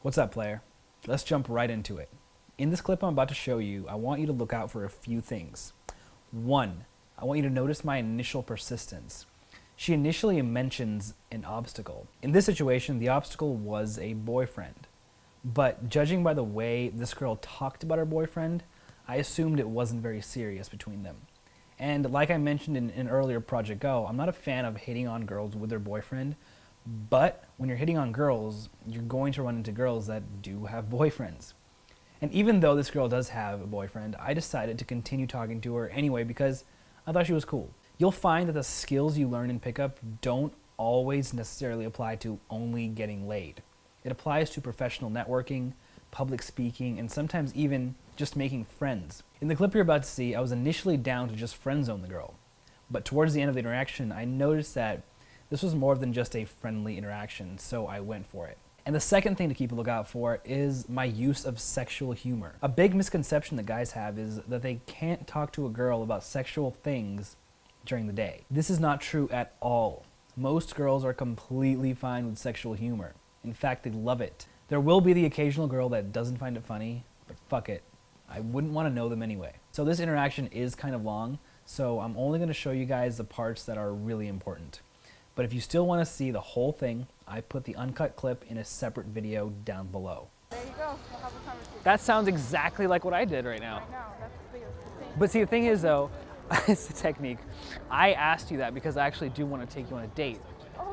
What's up, player? Let's jump right into it. In this clip I'm about to show you, I want you to look out for a few things. One, I want you to notice my initial persistence. She initially mentions an obstacle. In this situation, the obstacle was a boyfriend. But judging by the way this girl talked about her boyfriend, I assumed it wasn't very serious between them. And like I mentioned in an earlier Project Go, I'm not a fan of hitting on girls with their boyfriend, but when you're hitting on girls, you're going to run into girls that do have boyfriends. And even though this girl does have a boyfriend, I decided to continue talking to her anyway because I thought she was cool. You'll find that the skills you learn in pickup don't always necessarily apply to only getting laid. It applies to professional networking, public speaking, and sometimes even just making friends. In the clip you're about to see, I was initially down to just friend zone the girl. But towards the end of the interaction, I noticed that this was more than just a friendly interaction, so I went for it. And the second thing to keep a lookout for is my use of sexual humor. A big misconception that guys have is that they can't talk to a girl about sexual things during the day. This is not true at all. Most girls are completely fine with sexual humor. In fact, they love it. There will be the occasional girl that doesn't find it funny, but fuck it. I wouldn't want to know them anyway. So this interaction is kind of long, so I'm only going to show you guys the parts that are really important. But if you still want to see the whole thing, I put the uncut clip in a separate video down below. There you go. We'll have a conversation. That sounds exactly like what I did right now. I know. That's the thing. But see, the thing is though, it's a technique. I asked you that because I actually do want to take you on a date.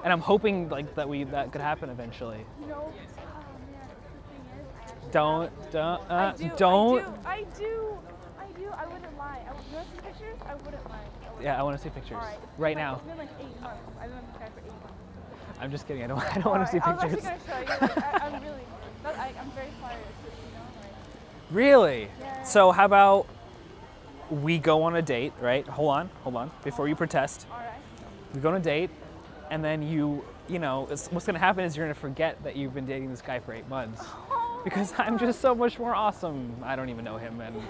And I'm hoping like that could happen eventually. You know, man, the thing is, I actually Don't. I do. I wouldn't lie. You want to see pictures? I wouldn't lie. Yeah, I want to see pictures. All right. Right now. It's been like 8 months. I've been on this guy for 8 months. I'm just kidding. I don't want to see I was pictures. actually going to show you. I'm really, I'm very flattered. You know, like, Really? yeah. So how about we go on a date, right? Hold on. Before you protest. all right. We go on a date, and then you know, what's going to happen is you're going to forget that you've been dating this guy for 8 months. Because I'm just so much more awesome. I don't even know him, and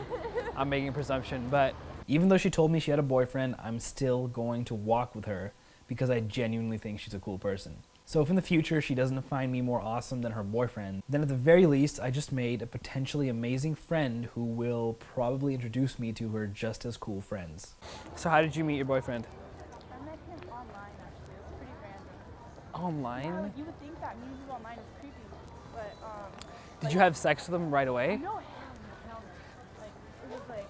I'm making a presumption, but Even though she told me she had a boyfriend, I'm still going to walk with her because I genuinely think she's a cool person. So if in the future she doesn't find me more awesome than her boyfriend, then at the very least I just made a potentially amazing friend who will probably introduce me to her just as cool friends. so how did you meet your boyfriend? I met him online, actually. It was pretty random. Online? You would think that meeting people online is creepy, but Did you have sex with him right away? no, hell no. Like it was like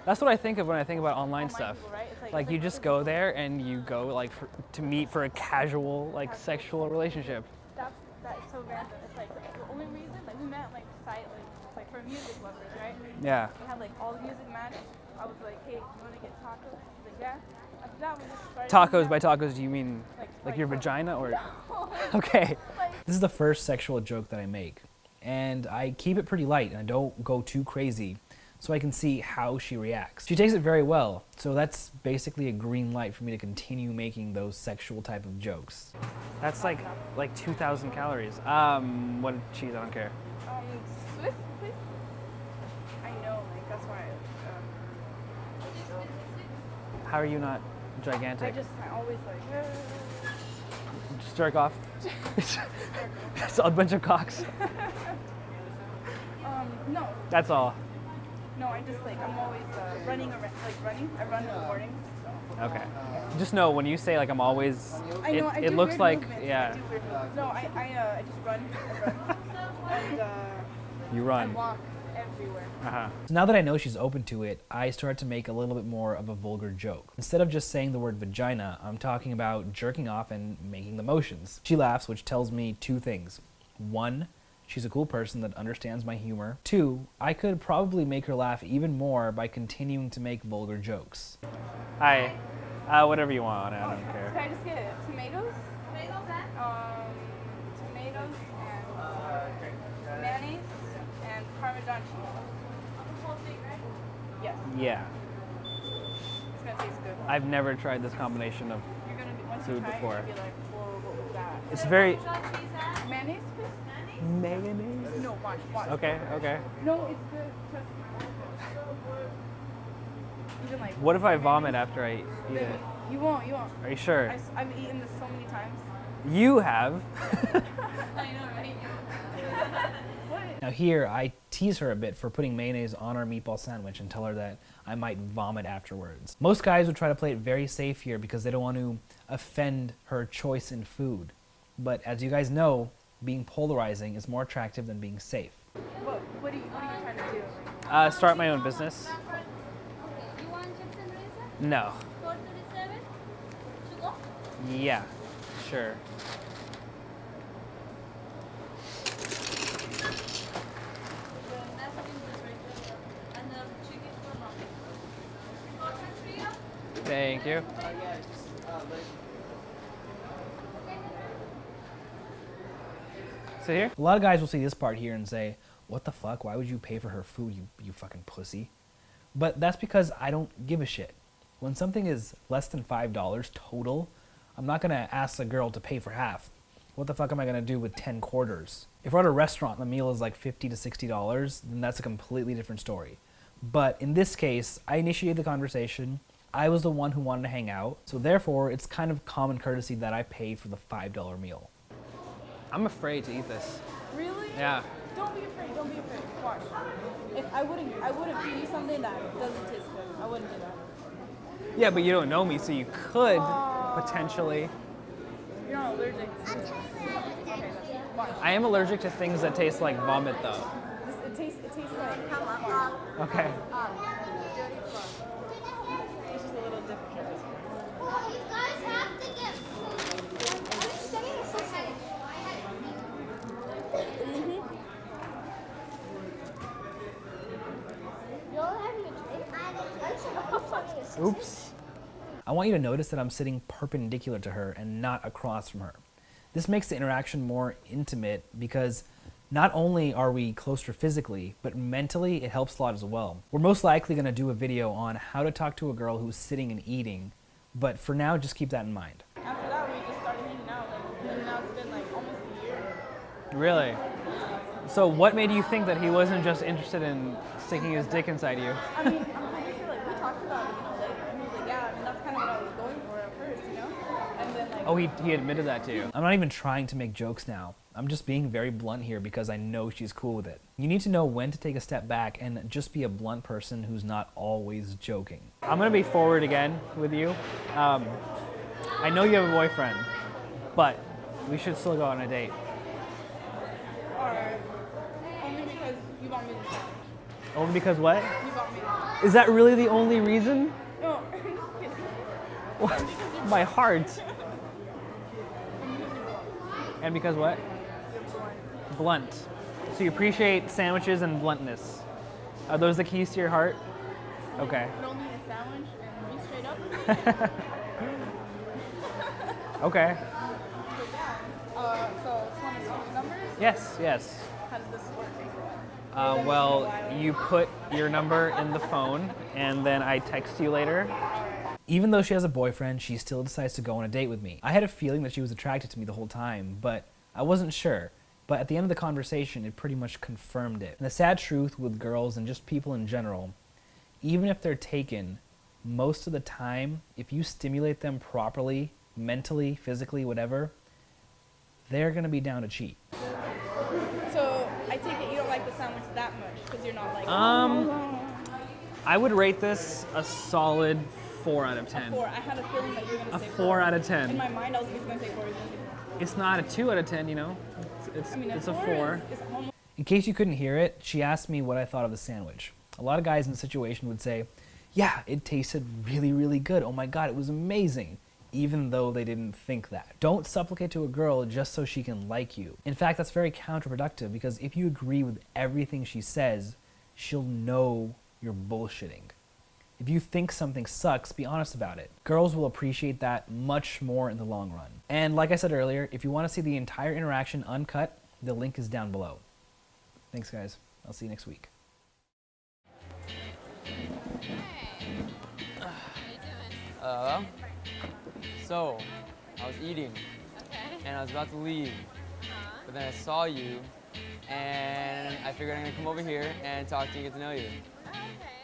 That's what I think of when I think about online online stuff. people, right? It's Like it's you just go there and you go like to meet for a casual like sexual relationship. That's so random. It's like the only reason like we met like like for music lovers, right? Yeah. We had like all the music matched. I was like, hey, you want to get tacos? He's like, yeah. After that, we just started. Tacos, by tacos do you mean like your like- vagina or? Okay. This is the first sexual joke that I make, and I keep it pretty light and I don't go too crazy so I can see how she reacts. She takes it very well, so that's basically a green light for me to continue making those sexual type of jokes. That's like 2,000 calories. What cheese? I don't care. Swiss, please. I know, like that's why. How are you not gigantic? I always like. Just jerk off. It's a bunch of cocks. No, That's all. no, I just like I'm always running around, like running. I run in the mornings. So. Okay. Just know when you say like I'm always, I know. I it do looks weird like movements. I yeah. do weird movements. No, I just run. And You I run. walk everywhere. Uh-huh. So now that I know she's open to it, I start to make a little bit more of a vulgar joke. Instead of just saying the word vagina, I'm talking about jerking off and making the motions. She laughs, which tells me two things. One, she's a cool person that understands my humor. Two, I could probably make her laugh even more by continuing to make vulgar jokes. Hi. Whatever you want. I don't Can care. I just get tomatoes? Tomatoes and mayonnaise and Parmesan cheese. Yes, Yeah. it's gonna taste good. I've never tried this combination of. You're gonna be once Food you try before. it, you'll be like, whoa, what was that? It's very Mayonnaise, please? mayonnaise. No, watch. Okay. Okay. No, it's good. Trust me. Even like. What if I vomit after I eat it? You won't. Are you sure? I've eaten this so many times. You have. I know, right? Now here, I tease her a bit for putting mayonnaise on our meatball sandwich and tell her that I might vomit afterwards. Most guys would try to play it very safe here because they don't want to offend her choice in food. But as you guys know, being polarizing is more attractive than being safe. What are you trying to do? Start my own business. You want chips and razor? No. 437? Sugar? Yeah, sure. The napkins is right there. And the chicken for mommy. Portion for you? Thank you. Sit here. A lot of guys will see this part here and say, what the fuck, why would you pay for her food, you fucking pussy? But that's because I don't give a shit. When something is less than $5 total, I'm not gonna ask a girl to pay for half. What the fuck am I gonna do with 10 quarters? If we're at a restaurant and the meal is like $50 to $60, then that's a completely different story. But in this case, I initiated the conversation. I was the one who wanted to hang out, so therefore it's kind of common courtesy that I pay for the $5 meal. I'm afraid to eat this. Really? Yeah. Don't be afraid. Don't be afraid. Watch. If I wouldn't feed you something that doesn't taste good. I wouldn't do that. Yeah, but you don't know me, so you could potentially. You're not allergic to it. Okay, watch. I am allergic to things that taste like vomit, though. It tastes like. Okay. It's just a little different. You guys have to get food. You're having a drink? Oops. I want you to notice that I'm sitting perpendicular to her and not across from her. This makes the interaction more intimate because not only are we closer physically, but mentally it helps a lot as well. We're most likely going to do a video on how to talk to a girl who's sitting and eating, but for now, just keep that in mind. After that, we just started hanging out, and now it's been like almost a year. Really? So what made you think that he wasn't just interested in sticking his dick inside you? I mean, I'm pretty sure like we talked about it, later, and he was like, yeah, and that's kind of what I was going for at first, and then like. Oh, he admitted that to you. I'm not even trying to make jokes now. I'm just being very blunt here because I know she's cool with it. You need to know when to take a step back and just be a blunt person who's not always joking. I'm gonna be forward again with you. I know you have a boyfriend, but we should still go on a date. Or only because you bought me the sandwich. Only because what? You bought me the Is that really the only reason? No, I'm just kidding. What? My heart. And because what? Blunt. So you appreciate sandwiches and bluntness. Are those the keys to your heart? Okay. You don't need a sandwich and be straight up with me. Okay. So it's want to switch numbers? Yes, yes. How does this work? Well, you put your number in the phone and then I text you later. Even though she has a boyfriend, she still decides to go on a date with me. I had a feeling that she was attracted to me the whole time, but I wasn't sure. But at the end of the conversation, it pretty much confirmed it. And the sad truth with girls and just people in general, even if they're taken, most of the time, if you stimulate them properly, mentally, physically, whatever, they're gonna be down to cheat. So I take it you don't like the sandwich that much because you're not like. I would rate this a solid 4 out of 10. 4. I had a feeling that you were gonna A say 4 out of In 10. my mind, I was just gonna say 4. He was gonna say 4. It's not a 2 out of 10, you know? It's a 4. Is almost. In case you couldn't hear it, she asked me what I thought of the sandwich. A lot of guys in the situation would say, yeah, it tasted really, really good. Oh my God, it was amazing. Even though they didn't think that. Don't supplicate to a girl just so she can like you. In fact, that's very counterproductive because if you agree with everything she says, she'll know you're bullshitting. If you think something sucks, be honest about it. Girls will appreciate that much more in the long run. And like I said earlier, if you want to see the entire interaction uncut, the link is down below. Thanks guys. I'll see you next week. Hello? So, I was eating, and I was about to leave, but then I saw you, and I figured I'm gonna come over here and talk to you, get to know you. Okay.